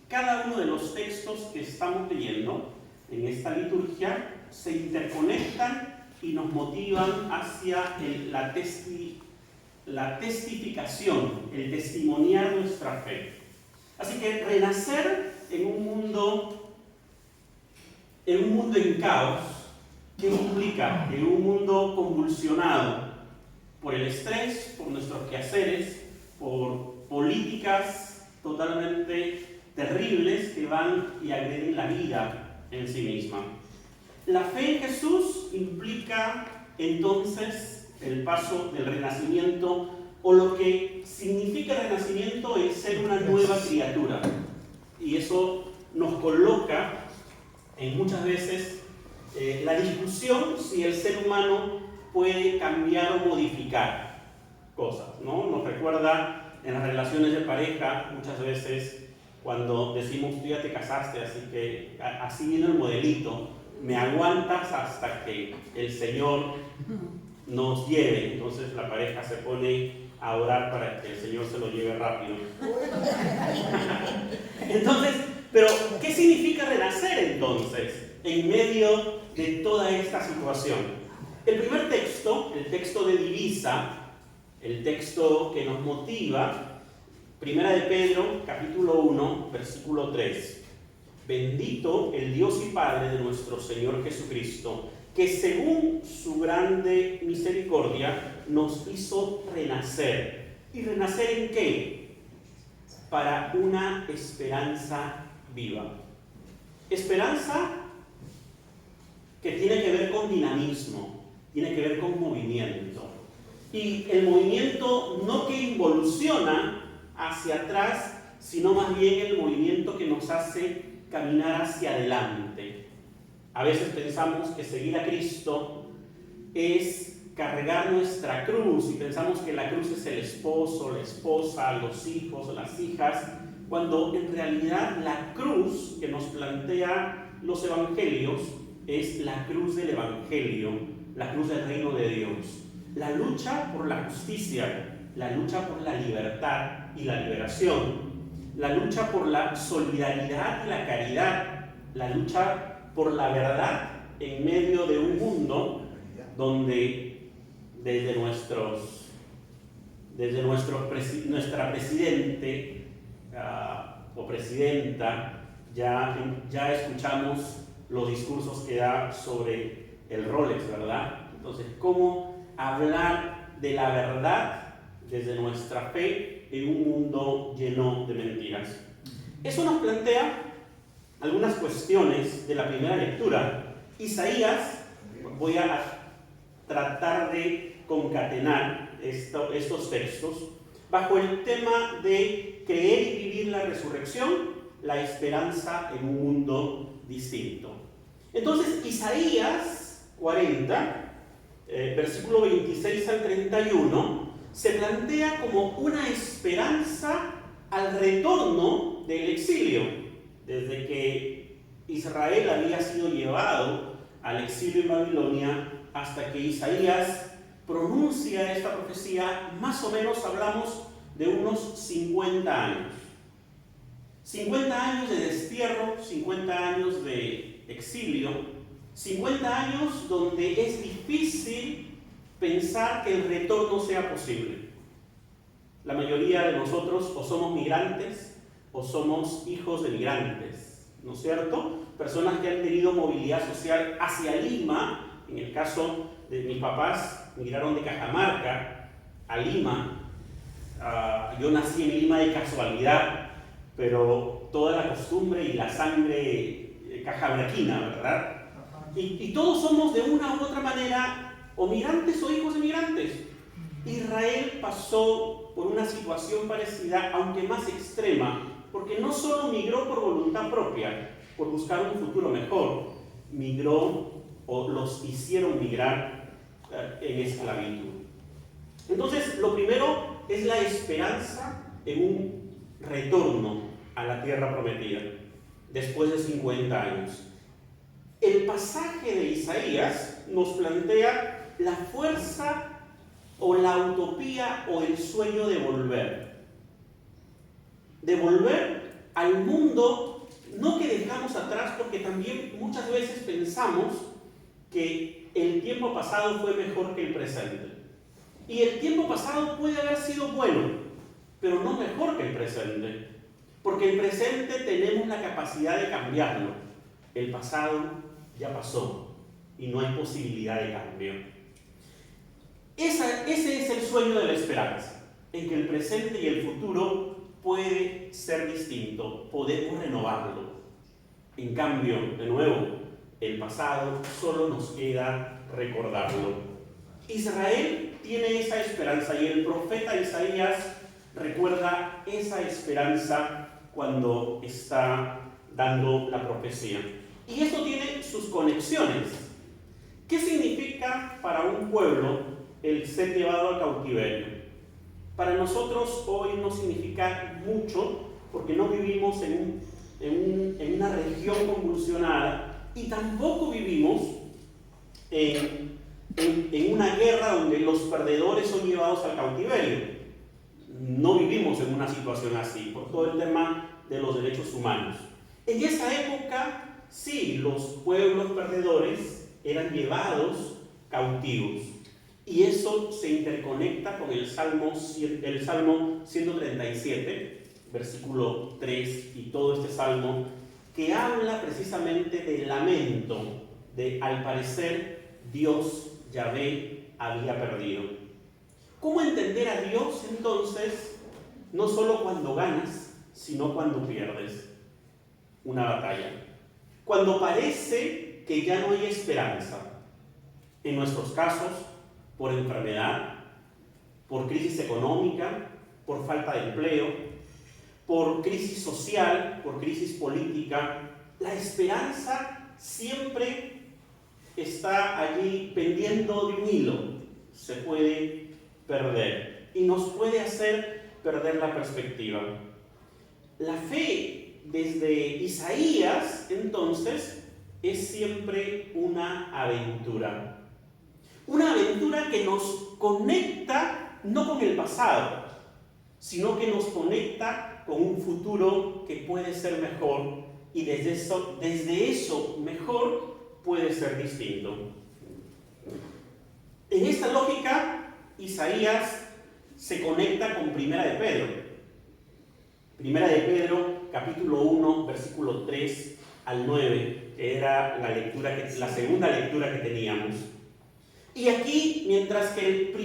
cada uno de los textos que estamos leyendo en esta liturgia se interconectan y nos motivan hacia la testificación, el testimoniar nuestra fe. Así que renacer en un mundo en caos, ¿qué implica? En un mundo convulsionado por el estrés, por nuestros quehaceres, por políticas totalmente terribles que van y agreden la vida en sí misma. La fe en Jesús implica entonces el paso del renacimiento, o lo que significa el renacimiento es ser una nueva criatura. Y eso nos coloca en muchas veces la discusión si el ser humano puede cambiar o modificar cosas, ¿no? Nos recuerda en las relaciones de pareja muchas veces cuando decimos tú ya te casaste, así que así viene el modelito, me aguantas hasta que el Señor nos lleve. Entonces la pareja se pone a orar para que el Señor se lo lleve rápido. Entonces, pero ¿qué significa renacer entonces en medio de toda esta situación? El primer texto, el texto de divisa, el texto que nos motiva, Primera de Pedro, capítulo 1, versículo 3. Bendito el Dios y Padre de nuestro Señor Jesucristo, que según su grande misericordia nos hizo renacer. ¿Y renacer en qué? Para una esperanza viva. Esperanza que tiene que ver con dinamismo, tiene que ver con movimiento. Y el movimiento no que involuciona hacia atrás, sino más bien el movimiento que nos hace caminar hacia adelante. A veces pensamos que seguir a Cristo es cargar nuestra cruz y pensamos que la cruz es el esposo, la esposa, los hijos, las hijas, cuando en realidad la cruz que nos plantea los evangelios es la cruz del evangelio, la cruz del reino de Dios. La lucha por la justicia, la lucha por la libertad y la liberación, la lucha por la solidaridad y la caridad, la lucha por la verdad en medio de un mundo donde nuestra presidente o presidenta ya escuchamos los discursos que da sobre el Rolex, ¿verdad? Entonces, ¿cómo hablar de la verdad desde nuestra fe en un mundo lleno de mentiras? Eso nos plantea algunas cuestiones de la primera lectura. Isaías, voy a tratar de concatenar estos textos bajo el tema de creer y vivir la resurrección, la esperanza en un mundo distinto. Entonces, Isaías 40, versículo 26 al 31, se plantea como una esperanza al retorno del exilio. Desde que Israel había sido llevado al exilio en Babilonia hasta que Isaías pronuncia esta profecía, más o menos hablamos de unos 50 años. 50 años de destierro, 50 años de exilio, 50 años donde es difícil pensar que el retorno sea posible. La mayoría de nosotros o somos migrantes o somos hijos de migrantes, ¿no es cierto? Personas que han tenido movilidad social hacia Lima. En el caso de mis papás, migraron de Cajamarca a Lima. Yo nací en Lima de casualidad, pero toda la costumbre y la sangre cajamarquina, ¿verdad? Y todos somos de una u otra manera o migrantes o hijos de migrantes. Israel pasó por una situación parecida, aunque más extrema, porque no solo migró por voluntad propia, por buscar un futuro mejor, migró o los hicieron migrar en esclavitud. Entonces, lo primero es la esperanza en un retorno a la tierra prometida, después de 50 años. El pasaje de Isaías nos plantea la fuerza o la utopía o el sueño de volver al mundo, no que dejamos atrás, porque también muchas veces pensamos que el tiempo pasado fue mejor que el presente. Y el tiempo pasado puede haber sido bueno, pero no mejor que el presente. Porque el presente tenemos la capacidad de cambiarlo. El pasado ya pasó y no hay posibilidad de cambio. Ese es el sueño de la esperanza, en que el presente y el futuro puede ser distinto, podemos renovarlo. En cambio, de nuevo, el pasado solo nos queda recordarlo. Israel tiene esa esperanza y el profeta Isaías recuerda esa esperanza cuando está dando la profecía. Y esto tiene sus conexiones. ¿Qué significa para un pueblo el ser llevado al cautiverio? Para nosotros hoy no significa mucho porque no vivimos en una región convulsionada y tampoco vivimos en una guerra donde los perdedores son llevados al cautiverio. No vivimos en una situación así por todo el tema de los derechos humanos. En esa época, sí, los pueblos perdedores eran llevados cautivos. Y eso se interconecta con el Salmo 137, versículo 3, y todo este salmo, que habla precisamente del lamento, de al parecer Dios, Yahvé, había perdido. ¿Cómo entender a Dios entonces, no solo cuando ganas, sino cuando pierdes una batalla? Cuando parece que ya no hay esperanza. En nuestros casos, por enfermedad, por crisis económica, por falta de empleo, por crisis social, por crisis política, la esperanza siempre está allí pendiendo de un hilo. Se puede perder y nos puede hacer perder la perspectiva. La fe desde Isaías, entonces, es siempre una aventura. Una aventura que nos conecta no con el pasado, sino que nos conecta con un futuro que puede ser mejor y desde eso mejor puede ser distinto. En esta lógica, Isaías se conecta con Primera de Pedro. Primera de Pedro, capítulo 1, versículo 3 al 9, que era la segunda lectura que teníamos. Y aquí, mientras que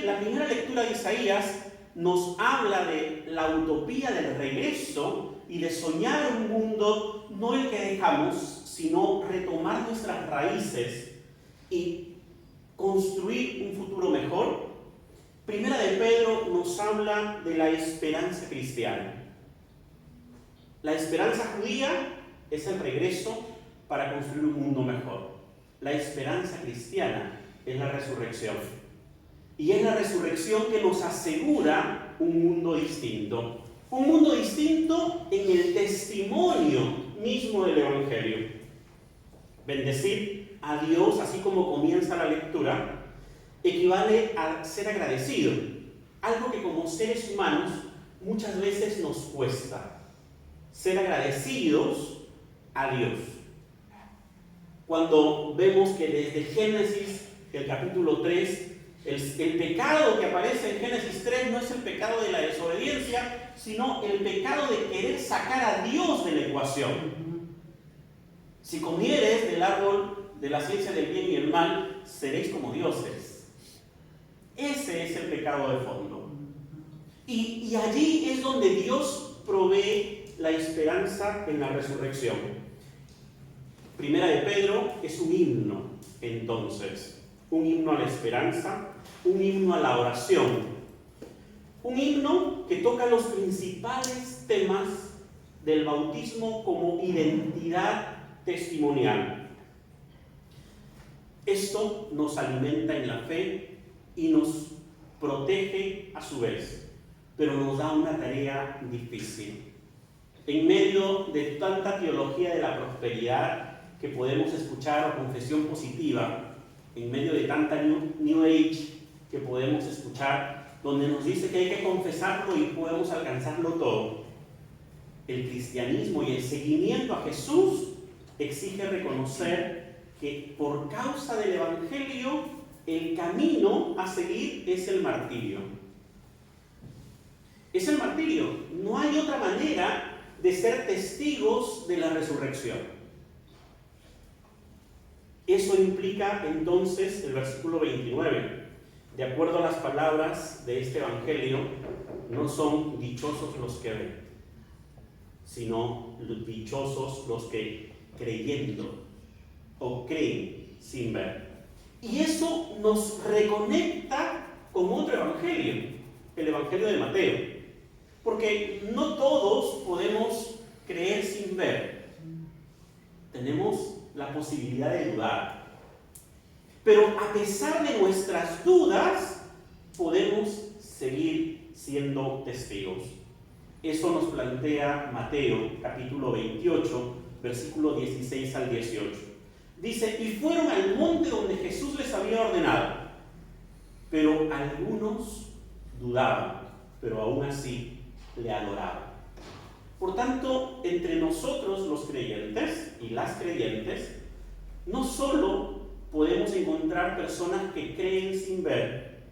la primera lectura de Isaías nos habla de la utopía del regreso y de soñar un mundo, no el que dejamos, sino retomar nuestras raíces y construir un futuro mejor, Primera de Pedro nos habla de la esperanza cristiana. La esperanza judía es el regreso para construir un mundo mejor. La esperanza cristiana es la resurrección. Y es la resurrección que nos asegura un mundo distinto. Un mundo distinto en el testimonio mismo del Evangelio. Bendecir a Dios, así como comienza la lectura, equivale a ser agradecido. Algo que como seres humanos muchas veces nos cuesta. Ser agradecidos a Dios. Cuando vemos que desde Génesis, el capítulo 3, el pecado que aparece en Génesis 3 no es el pecado de la desobediencia, sino el pecado de querer sacar a Dios de la ecuación. Si comieres del árbol de la ciencia del bien y el mal, seréis como dioses. Ese es el pecado de fondo. Y allí es donde Dios provee la esperanza en la resurrección. Primera de Pedro es un himno, entonces. Un himno a la esperanza, un himno a la oración. Un himno que toca los principales temas del bautismo como identidad testimonial. Esto nos alimenta en la fe y nos protege a su vez, pero nos da una tarea difícil. En medio de tanta teología de la prosperidad que podemos escuchar o confesión positiva, en medio de tanta New Age que podemos escuchar, donde nos dice que hay que confesarlo y podemos alcanzarlo todo, el cristianismo y el seguimiento a Jesús exige reconocer que por causa del Evangelio el camino a seguir es el martirio. Es el martirio. No hay otra manera de ser testigos de la resurrección. Eso implica entonces el versículo 29. De acuerdo a las palabras de este Evangelio, no son dichosos los que ven, sino dichosos los que creyendo o creen sin ver. Y eso nos reconecta con otro Evangelio, el Evangelio de Mateo. Porque no todos podemos creer sin ver. Tenemos la posibilidad de dudar. Pero a pesar de nuestras dudas, podemos seguir siendo testigos. Eso nos plantea Mateo, capítulo 28, versículo 16 al 18. Dice, y fueron al monte donde Jesús les había ordenado, pero algunos dudaban, pero aún así le adoraban. Por tanto, entre nosotros los creyentes y las creyentes, no solo podemos encontrar personas que creen sin ver,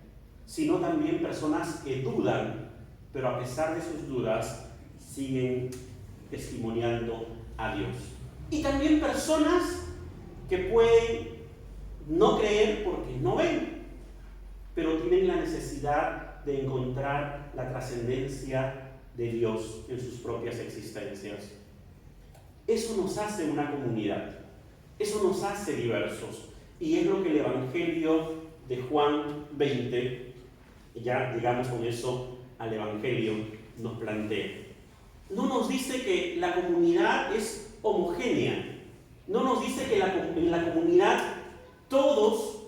sino también personas que dudan, pero a pesar de sus dudas, siguen testimoniando a Dios. Y también personas que pueden no creer porque no ven, pero tienen la necesidad de encontrar la trascendencia de Dios en sus propias existencias. Eso nos hace una comunidad, eso nos hace diversos, y es lo que el Evangelio de Juan 20, ya llegamos con eso al Evangelio, nos plantea. No nos dice que la comunidad es homogénea, no nos dice que en la comunidad todos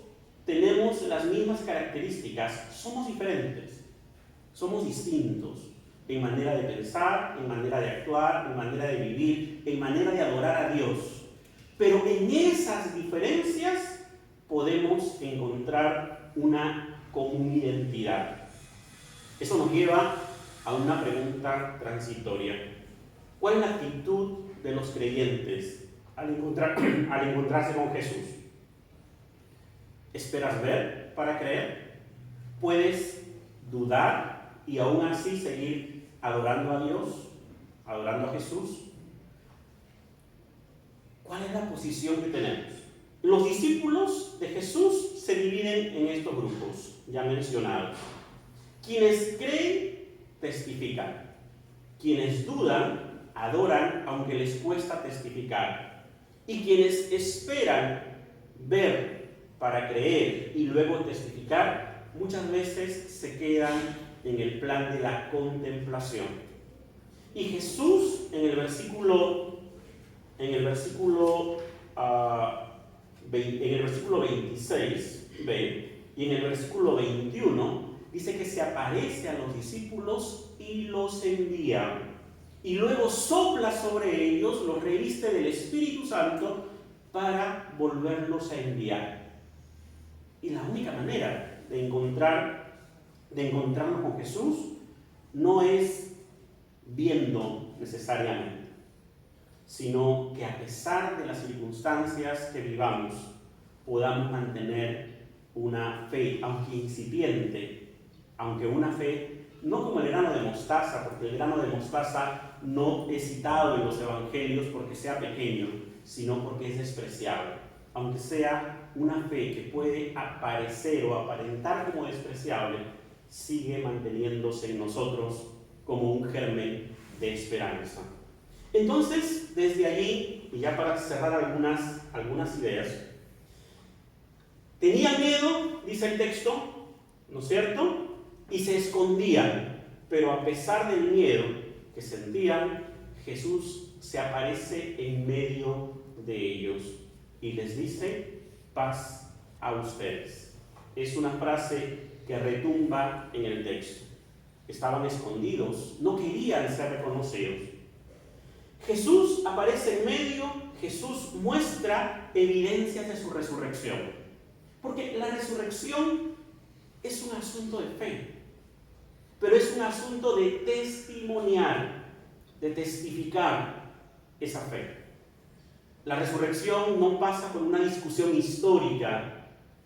tenemos las mismas características, somos diferentes, somos distintos en manera de pensar, en manera de actuar, en manera de vivir, en manera de adorar a Dios. Pero en esas diferencias podemos encontrar una común identidad. Eso nos lleva a una pregunta transitoria. ¿Cuál es la actitud de los creyentes al encontrarse con Jesús? ¿Esperas ver para creer? ¿Puedes dudar y aún así seguir adorando a Dios, adorando a Jesús? ¿Cuál es la posición que tenemos? Los discípulos de Jesús se dividen en estos grupos ya mencionados. Quienes creen, testifican. Quienes dudan, adoran aunque les cuesta testificar. Y quienes esperan ver para creer y luego testificar, muchas veces se quedan en el plan de la contemplación. Y Jesús en el versículo 26 ve, y en el versículo 21 dice que se aparece a los discípulos y los envía, y luego sopla sobre ellos, los reviste del Espíritu Santo para volverlos a enviar. Y la única manera de encontrarnos con Jesús no es viendo necesariamente, sino que a pesar de las circunstancias que vivamos, podamos mantener una fe, aunque incipiente, aunque una fe no como el grano de mostaza, porque el grano de mostaza no es citado en los evangelios porque sea pequeño, sino porque es despreciable. Aunque sea una fe que puede aparecer o aparentar como despreciable, sigue manteniéndose en nosotros como un germen de esperanza. Entonces, desde allí, y ya para cerrar algunas ideas, tenían miedo, dice el texto, ¿no es cierto? Y se escondían, pero a pesar del miedo que sentían, Jesús se aparece en medio de ellos y les dice: paz a ustedes. Es una frase que retumba en el texto. Estaban escondidos, no querían ser reconocidos. Jesús aparece en medio, Jesús muestra evidencias de su resurrección. Porque la resurrección es un asunto de fe, pero es un asunto de testimoniar. de testificar esa fe. La resurrección no pasa por una discusión histórica.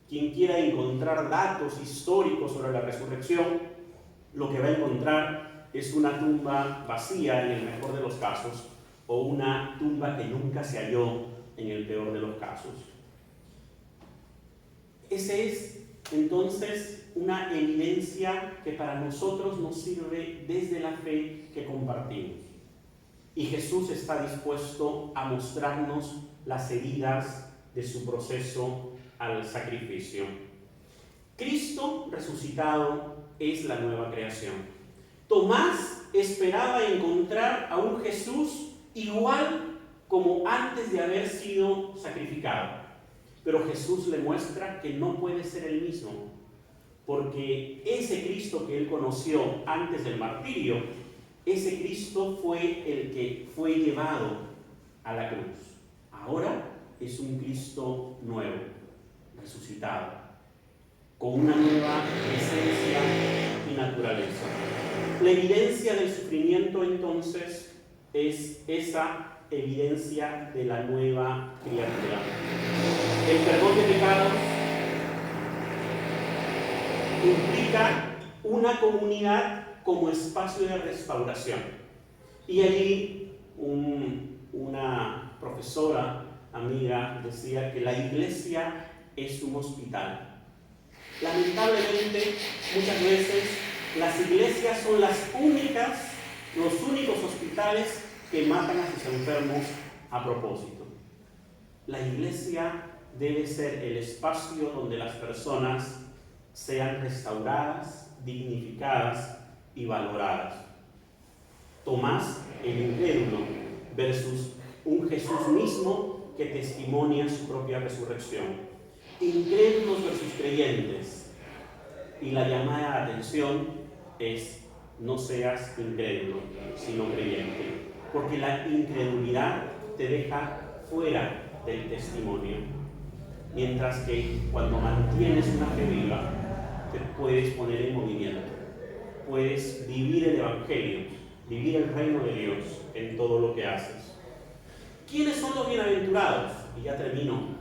Quien quiera encontrar datos históricos sobre la resurrección, lo que va a encontrar es una tumba vacía en el mejor de los casos, o una tumba que nunca se halló en el peor de los casos. Ese es entonces una evidencia que para nosotros nos sirve desde la fe que compartimos. Y Jesús está dispuesto a mostrarnos las heridas de su proceso al sacrificio. Cristo resucitado es la nueva creación. Tomás esperaba encontrar a un Jesús igual como antes de haber sido sacrificado. Pero Jesús le muestra que no puede ser el mismo, porque ese Cristo que él conoció antes del martirio, ese Cristo fue el que fue llevado a la cruz. Ahora es un Cristo nuevo, resucitado, con una nueva esencia y naturaleza. La evidencia del sufrimiento entonces es esa evidencia de la nueva criatura. El perdón de pecados implica una comunidad como espacio de restauración. Y allí una profesora, amiga, decía que la iglesia es un hospital. Lamentablemente, muchas veces las iglesias son los únicos hospitales que matan a sus enfermos a propósito. La iglesia debe ser el espacio donde las personas sean restauradas, dignificadas y valoradas. Tomás, el incrédulo, versus un Jesús mismo que testimonia su propia resurrección. Incrédulos versus creyentes. Y la llamada de atención es: no seas incrédulo, sino creyente. Porque la incredulidad te deja fuera del testimonio. Mientras que cuando mantienes una fe viva, te puedes poner en movimiento. Puedes vivir el Evangelio, vivir el reino de Dios en todo lo que haces. ¿Quiénes son los bienaventurados? Y ya termino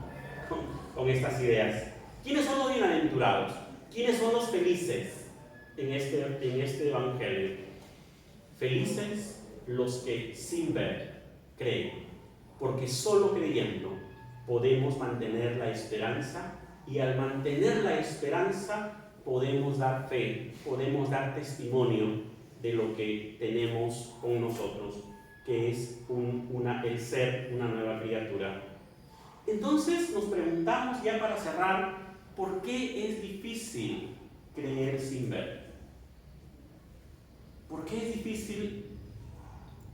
con estas ideas. ¿Quiénes son los bienaventurados? ¿Quiénes son los felices en este Evangelio? Felices los que sin ver creen, porque solo creyendo podemos mantener la esperanza, y al mantener la esperanza podemos dar fe, podemos dar testimonio de lo que tenemos con nosotros, que es el ser una nueva criatura. Entonces nos preguntamos, ya para cerrar, ¿por qué es difícil creer sin ver? ¿Por qué es difícil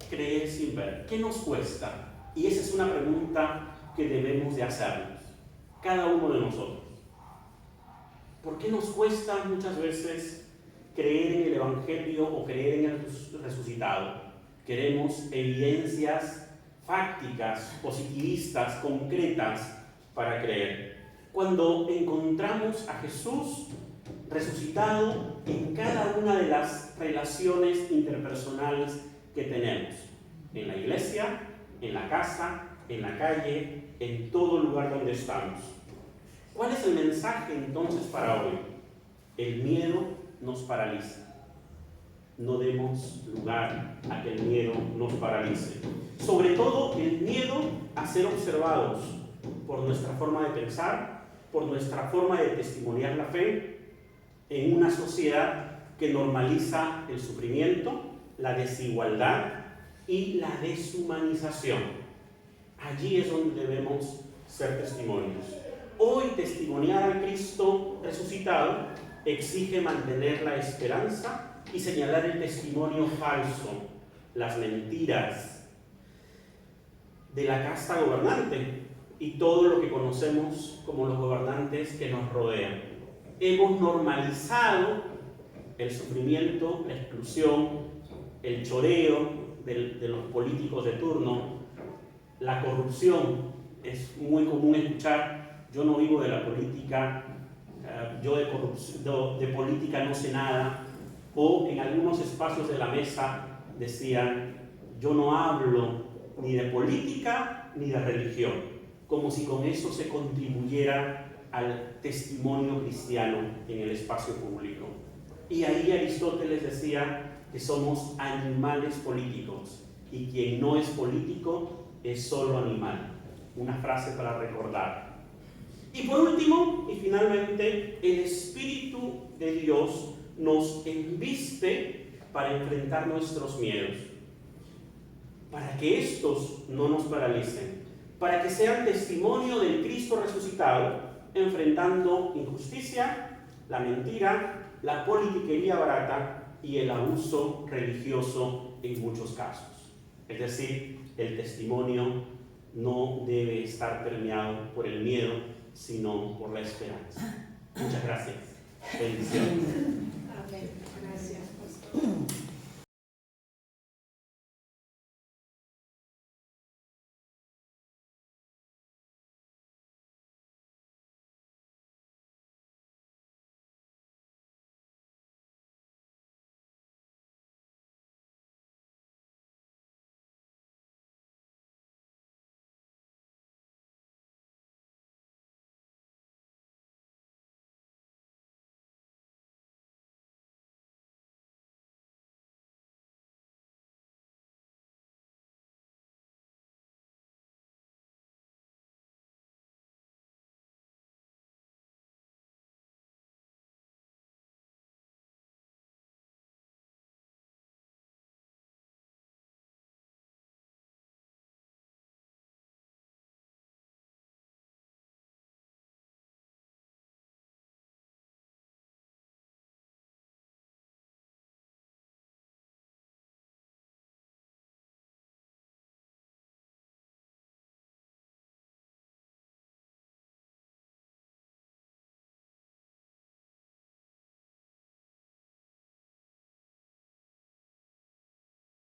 creer sin ver? ¿Qué nos cuesta? Y esa es una pregunta que debemos de hacernos, cada uno de nosotros. ¿Por qué nos cuesta muchas veces creer en el Evangelio o creer en el resucitado? Queremos evidencias fácticas, positivistas, concretas para creer. Cuando encontramos a Jesús resucitado en cada una de las relaciones interpersonales que tenemos, en la iglesia, en la casa, en la calle, en todo lugar donde estamos. ¿Cuál es el mensaje entonces para hoy? El miedo nos paraliza. No demos lugar a que el miedo nos paralice. Sobre todo el miedo a ser observados por nuestra forma de pensar, por nuestra forma de testimoniar la fe en una sociedad que normaliza el sufrimiento, la desigualdad y la deshumanización. Allí es donde debemos ser testimonios. Hoy testimoniar a Cristo resucitado exige mantener la esperanza y señalar el testimonio falso, las mentiras de la casta gobernante y todo lo que conocemos como los gobernantes que nos rodean. Hemos normalizado el sufrimiento, la exclusión, el choreo de los políticos de turno, la corrupción. Es muy común escuchar: yo no vivo de la política, yo de política no sé nada. O en algunos espacios de la mesa decían: yo no hablo ni de política ni de religión, como si con eso se contribuyera al testimonio cristiano en el espacio público. Y ahí Aristóteles decía que somos animales políticos, y quien no es político es solo animal. Una frase para recordar. Y por último, y finalmente, el Espíritu de Dios nos embiste para enfrentar nuestros miedos, para que estos no nos paralicen, para que sean testimonio del Cristo resucitado, enfrentando injusticia, la mentira, la politiquería barata y el abuso religioso en muchos casos. Es decir, el testimonio no debe estar permeado por el miedo, sino por la esperanza. Muchas gracias. Bendiciones. Amén.